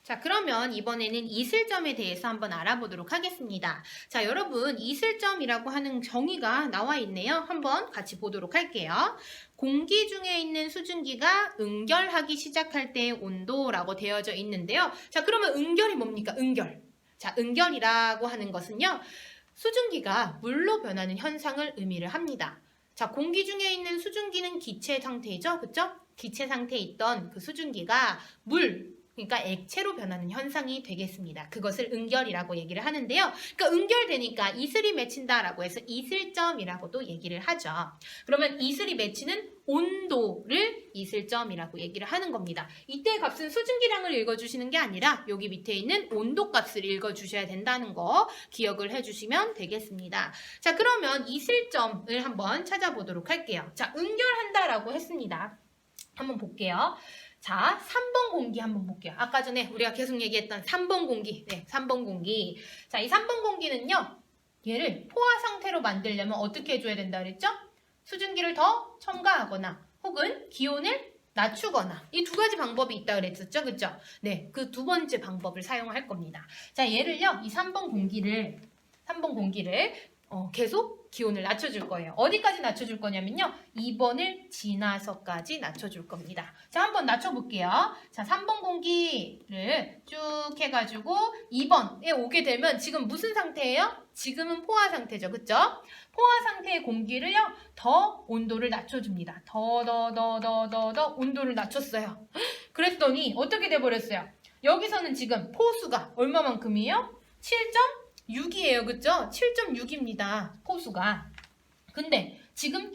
자, 그러면 이번에는 이슬점에 대해서 한번 알아보도록 하겠습니다. 자, 여러분, 이슬점이라고 하는 정의가 나와 있네요. 한번 같이 보도록 할게요. 공기 중에 있는 수증기가 응결하기 시작할 때의 온도라고 되어져 있는데요. 자, 그러면 응결이 뭡니까? 응결. 자, 응결이라고 하는 것은요, 수증기가 물로 변하는 현상을 의미를 합니다. 자, 공기 중에 있는 수증기는 기체 상태이죠? 그쵸? 기체 상태에 있던 그 수증기가 그러니까 액체로 변하는 현상이 되겠습니다. 그것을 응결이라고 얘기를 하는데요. 그러니까 응결되니까 이슬이 맺힌다라고 해서 이슬점이라고도 얘기를 하죠. 그러면 이슬이 맺히는 온도를 이슬점이라고 얘기를 하는 겁니다. 이때의 값은 수증기량을 읽어주시는 게 아니라 여기 밑에 있는 온도 값을 읽어주셔야 된다는 거 기억을 해주시면 되겠습니다. 자, 그러면 이슬점을 한번 찾아보도록 할게요. 자, 응결한다라고 했습니다. 한번 볼게요. 자, 3번 공기 한번 볼게요. 아까 전에 우리가 계속 얘기했던 3번 공기. 네, 3번 공기. 자, 이 3번 공기는요, 얘를 포화 상태로 만들려면 어떻게 해줘야 된다 그랬죠? 수증기를 더 첨가하거나 혹은 기온을 낮추거나 이 두 가지 방법이 있다 그랬었죠? 그죠? 네, 그 두 번째 방법을 사용할 겁니다. 자, 얘를요, 이 3번 공기를 계속 기온을 낮춰줄 거예요. 어디까지 낮춰줄 거냐면요. 2번을 지나서까지 낮춰줄 겁니다. 자, 한번 낮춰볼게요. 자, 3번 공기를 쭉 해가지고 2번에 오게 되면 지금 무슨 상태예요? 지금은 포화 상태죠. 그쵸? 포화 상태의 공기를요. 더 온도를 낮춰줍니다. 더 온도를 낮췄어요. 그랬더니 어떻게 돼버렸어요? 여기서는 지금 포수가 얼마만큼이에요? 6이에요. 그죠? 7.6입니다. 포수가. 근데 지금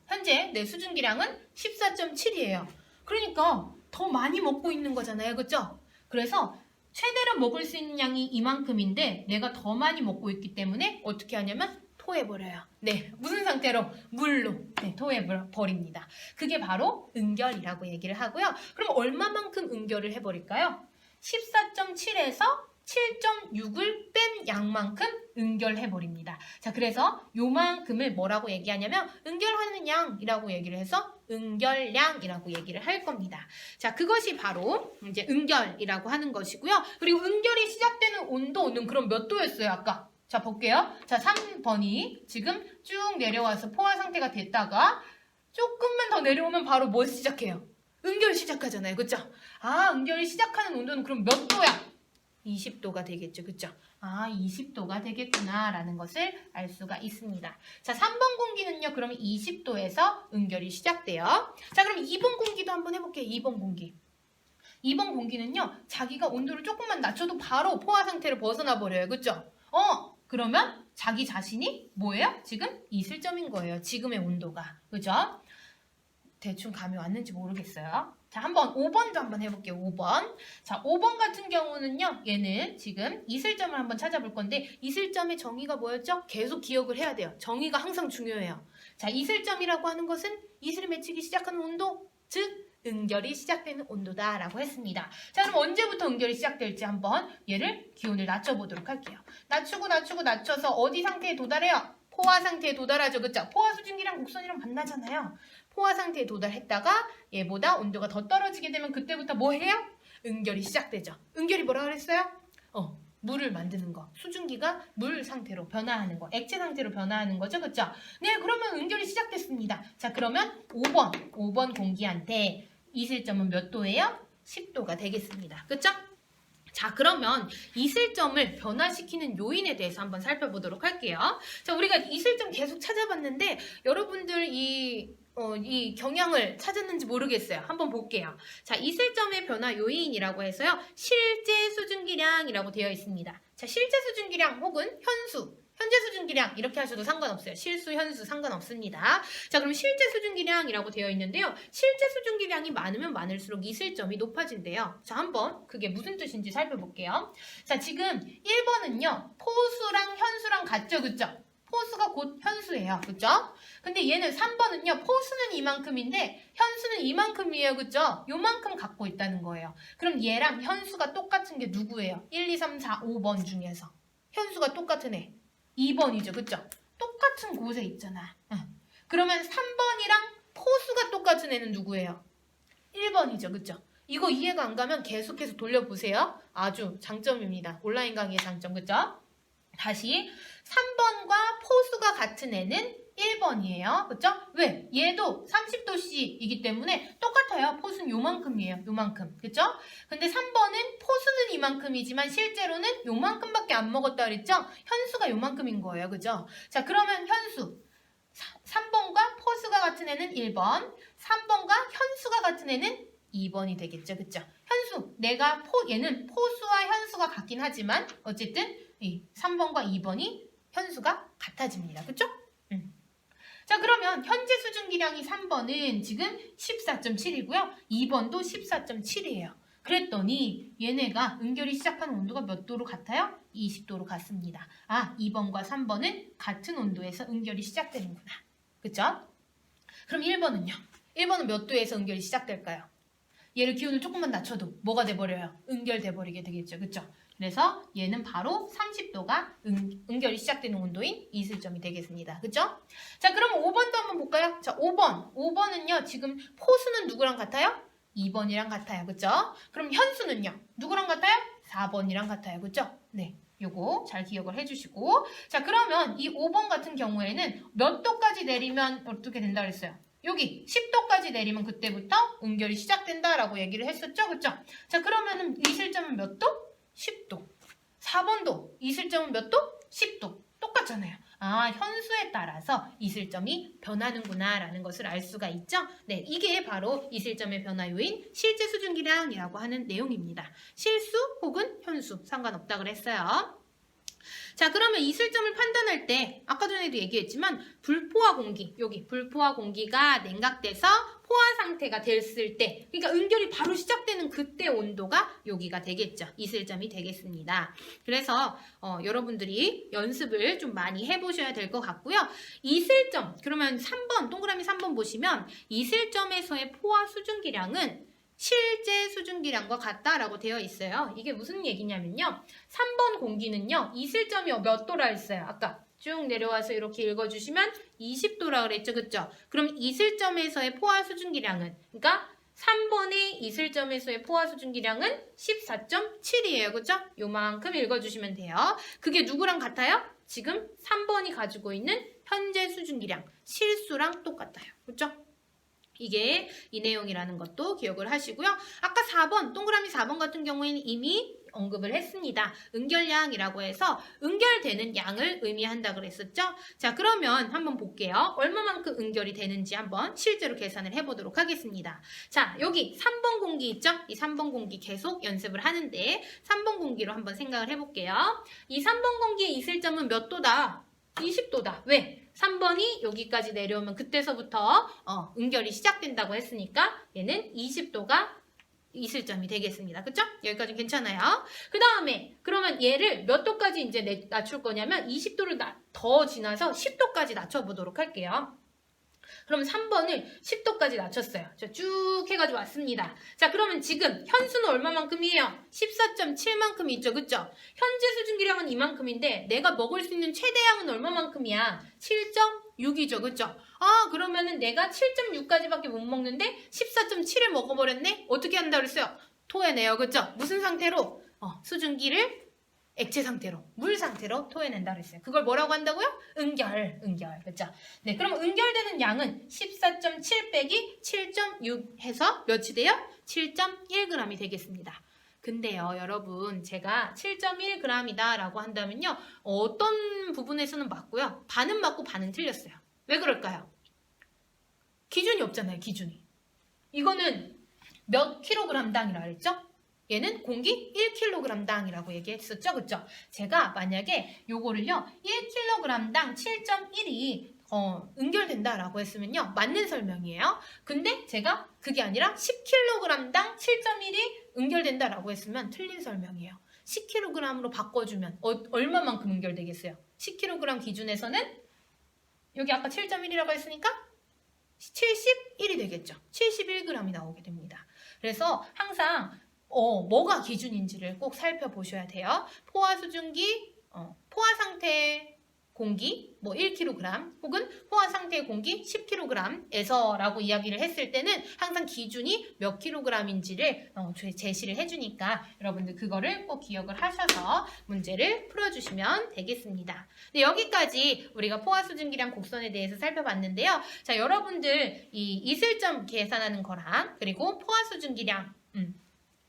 현재 내 수증기량은 14.7이에요. 그러니까 더 많이 먹고 있는 거잖아요. 그죠? 그래서 최대로 먹을 수 있는 양이 이만큼인데 내가 더 많이 먹고 있기 때문에 어떻게 하냐면 토해버려요. 네, 무슨 상태로? 물로 토해버립니다. 그게 바로 응결이라고 얘기를 하고요. 그럼 얼마만큼 응결을 해버릴까요? 14.7에서 7.6을 뺀 양만큼 응결해버립니다. 자, 그래서 요만큼을 뭐라고 얘기하냐면 응결하는 양이라고 얘기를 해서 응결량이라고 얘기를 할 겁니다. 자, 그것이 바로 이제 응결이라고 하는 것이고요. 그리고 응결이 시작되는 온도는 그럼 몇 도였어요, 아까? 자, 볼게요. 자, 3번이 지금 쭉 내려와서 포화 상태가 됐다가 조금만 더 내려오면 바로 뭐 시작해요? 응결 시작하잖아요. 그쵸? 아, 응결이 시작하는 온도는 그럼 몇 도야? 20도가 되겠죠. 그쵸? 아, 20도가 되겠구나 라는 것을 알 수가 있습니다. 자, 3번 공기는요. 그러면 20도에서 응결이 시작돼요. 자, 그럼 2번 공기도 한번 해볼게요. 2번 공기. 2번 공기는요. 자기가 온도를 조금만 낮춰도 바로 포화 상태를 벗어나 버려요. 그쵸? 그러면 자기 자신이 뭐예요? 지금 이슬점인 거예요. 지금의 온도가. 그죠? 대충 감이 왔는지 모르겠어요. 자, 한번 5번도 한번 해볼게요. 5번. 자, 5번 같은 경우는요. 얘는 지금 이슬점을 한번 찾아볼 건데 이슬점의 정의가 뭐였죠? 계속 기억을 해야 돼요. 정의가 항상 중요해요. 자, 이슬점이라고 하는 것은 이슬이 맺히기 시작하는 온도, 즉 응결이 시작되는 온도다라고 했습니다. 자, 그럼 언제부터 응결이 시작될지 한번 얘를 기온을 낮춰보도록 할게요. 낮춰서 어디 상태에 도달해요? 포화 상태에 도달하죠. 그쵸? 포화 수증기랑 곡선이랑 만나잖아요. 포화 상태에 도달했다가 얘보다 온도가 더 떨어지게 되면 그때부터 뭐 해요? 응결이 시작되죠. 응결이 뭐라 그랬어요? 물을 만드는 거. 수증기가 물 상태로 변화하는 거. 액체 상태로 변화하는 거죠. 그쵸? 네, 그러면 응결이 시작됐습니다. 자, 그러면 5번 공기한테 이슬점은 몇 도예요? 10도가 되겠습니다. 그쵸? 자, 그러면 이슬점을 변화시키는 요인에 대해서 한번 살펴보도록 할게요. 자, 우리가 이슬점 계속 찾아봤는데 여러분들 이 경향을 찾았는지 모르겠어요. 한번 볼게요. 자, 이슬점의 변화 요인이라고 해서요. 실제 수증기량이라고 되어 있습니다. 자, 실제 수증기량 혹은 현재 수증기량 이렇게 하셔도 상관없어요. 실수, 현수 상관없습니다. 자, 그럼 실제 수증기량이라고 되어 있는데요. 실제 수증기량이 많으면 많을수록 이슬점이 높아진대요. 자, 한번 그게 무슨 뜻인지 살펴볼게요. 자, 지금 1번은요. 포수랑 현수랑 같죠? 그쵸? 포수가 곧 현수예요. 그쵸? 근데 얘는 3번은요. 포수는 이만큼인데 현수는 이만큼이에요. 그쵸? 요만큼 갖고 있다는 거예요. 그럼 얘랑 현수가 똑같은 게 누구예요? 1, 2, 3, 4, 5번 중에서. 현수가 똑같은 애. 2번이죠. 그쵸? 똑같은 곳에 있잖아. 그러면 3번이랑 포수가 똑같은 애는 누구예요? 1번이죠. 그쵸? 이거 이해가 안 가면 계속해서 돌려보세요. 아주 장점입니다. 온라인 강의의 장점, 그쵸? 다시 3번과 포수가 같은 애는 1번이에요. 그쵸? 왜? 얘도 30도씨이기 때문에 똑같아요. 포수는 요만큼이에요. 요만큼. 그쵸? 근데 3번은 포수는 이만큼이지만 실제로는 요만큼밖에 안 먹었다 그랬죠? 현수가 요만큼인 거예요. 그죠? 자, 그러면 현수. 3번과 포수가 같은 애는 1번, 3번과 현수가 같은 애는 2번이 되겠죠. 그쵸? 현수. 얘는 포수와 현수가 같긴 하지만 어쨌든 이 3번과 2번이 현수가 같아집니다. 그쵸? 자, 그러면 현재 수증기량이 3번은 지금 14.7이고요. 2번도 14.7이에요. 그랬더니 얘네가 응결이 시작하는 온도가 몇 도로 같아요? 20도로 같습니다. 아, 2번과 3번은 같은 온도에서 응결이 시작되는구나. 그쵸? 그럼 1번은요? 1번은 몇 도에서 응결이 시작될까요? 얘를 기온을 조금만 낮춰도 뭐가 돼버려요? 응결돼버리게 되겠죠. 그쵸? 그래서 얘는 바로 30도가 응결이 시작되는 온도인 이슬점이 되겠습니다. 그쵸? 자, 그럼 5번도 한번 볼까요? 자, 5번. 5번은요, 지금 포수는 누구랑 같아요? 2번이랑 같아요. 그쵸? 그럼 현수는요? 누구랑 같아요? 4번이랑 같아요. 그쵸? 네. 요거 잘 기억을 해주시고. 자, 그러면 이 5번 같은 경우에는 몇 도까지 내리면 어떻게 된다 그랬어요? 여기 10도까지 내리면 그때부터 응결이 시작된다라고 얘기를 했었죠. 그쵸? 자, 그러면은 이슬점은 몇 도? 10도. 4번도 이슬점은 몇 도? 10도. 똑같잖아요. 아, 현수에 따라서 이슬점이 변하는구나 라는 것을 알 수가 있죠. 네, 이게 바로 이슬점의 변화 요인 실제 수증기량이라고 하는 내용입니다. 실수 혹은 현수 상관없다 그랬어요. 자, 그러면 이슬점을 판단할 때 아까 전에도 얘기했지만 불포화 공기, 여기 불포화 공기가 냉각돼서 포화 상태가 됐을 때, 그러니까 응결이 바로 시작되는 그때 온도가 여기가 되겠죠. 이슬점이 되겠습니다. 그래서 여러분들이 연습을 좀 많이 해보셔야 될 것 같고요. 이슬점, 그러면 3번, 동그라미 3번 보시면 이슬점에서의 포화 수증기량은 실제 수증기량과 같다라고 되어 있어요. 이게 무슨 얘기냐면요. 3번 공기는요. 이슬점이 몇 도라 했어요. 아까 쭉 내려와서 이렇게 읽어주시면 20도라 그랬죠. 그쵸? 그럼 이슬점에서의 포화 수증기량은, 그러니까 3번의 이슬점에서의 포화 수증기량은 14.7이에요. 그쵸? 요만큼 읽어주시면 돼요. 그게 누구랑 같아요? 지금 3번이 가지고 있는 현재 수증기량, 실수랑 똑같아요. 그쵸? 이게 이 내용이라는 것도 기억을 하시고요. 아까 4번, 동그라미 4번 같은 경우에는 이미 언급을 했습니다. 응결량이라고 해서 응결되는 양을 의미한다 그랬었죠? 자, 그러면 한번 볼게요. 얼마만큼 응결이 되는지 한번 실제로 계산을 해보도록 하겠습니다. 자, 여기 3번 공기 있죠? 이 3번 공기 계속 연습을 하는데 3번 공기로 한번 생각을 해볼게요. 이 3번 공기의 이슬점은 몇 도다? 20도다. 왜? 3번이 여기까지 내려오면 그때서부터 응결이 시작된다고 했으니까 얘는 20도가 이슬점이 되겠습니다. 그쵸? 여기까지는 괜찮아요. 그 다음에 그러면 얘를 몇 도까지 이제 낮출 거냐면 20도를 더 지나서 10도까지 낮춰보도록 할게요. 그럼 3번을 10도까지 낮췄어요. 쭉 해가지고 왔습니다. 자, 그러면 지금 현수는 얼마만큼이에요? 14.7만큼 있죠. 그쵸? 현재 수증기량은 이만큼인데 내가 먹을 수 있는 최대량은 얼마만큼이야? 7.6이죠. 그쵸? 아, 그러면은 내가 7.6까지밖에 못 먹는데 14.7을 먹어버렸네? 어떻게 한다 그랬어요? 토해내요. 그쵸? 무슨 상태로? 수증기를 액체 상태로, 물 상태로 토해낸다 그랬어요. 그걸 뭐라고 한다고요? 응결. 그렇죠? 네, 그럼 응결되는 양은 14.7 빼기 7.6 해서 몇이 돼요? 7.1g이 되겠습니다. 근데요, 여러분, 제가 7.1g이다 라고 한다면요, 어떤 부분에서는 맞고요, 반은 맞고 반은 틀렸어요. 왜 그럴까요? 기준이 없잖아요, 기준이. 이거는 몇 킬로그램당이라 그랬죠? 얘는 공기 1kg당이라고 얘기했었죠. 그쵸? 제가 만약에 요거를요 1kg당 7.1이 응결된다라고 했으면요 맞는 설명이에요. 근데 제가 그게 아니라 10kg당 7.1이 응결된다라고 했으면 틀린 설명이에요. 10kg으로 바꿔주면 얼마만큼 응결되겠어요? 10kg 기준에서는 여기 아까 7.1이라고 했으니까 71이 되겠죠. 71g이 나오게 됩니다. 그래서 항상 뭐가 기준인지를 꼭 살펴보셔야 돼요. 포화 수증기, 포화 상태 공기 뭐 1kg 혹은 포화 상태의 공기 10kg에서라고 이야기를 했을 때는 항상 기준이 몇 kg인지를 제시를 해주니까 여러분들 그거를 꼭 기억을 하셔서 문제를 풀어주시면 되겠습니다. 네, 여기까지 우리가 포화 수증기량 곡선에 대해서 살펴봤는데요. 자, 여러분들 이 이슬점 계산하는 거랑 그리고 포화 수증기량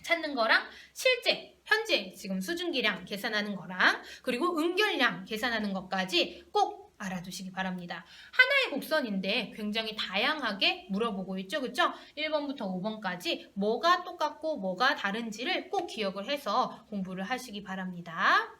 찾는 거랑 실제 현재 지금 수증기량 계산하는 거랑 그리고 응결량 계산하는 것까지 꼭 알아두시기 바랍니다. 하나의 곡선인데 굉장히 다양하게 물어보고 있죠. 그렇죠? 1번부터 5번까지 뭐가 똑같고 뭐가 다른지를 꼭 기억을 해서 공부를 하시기 바랍니다.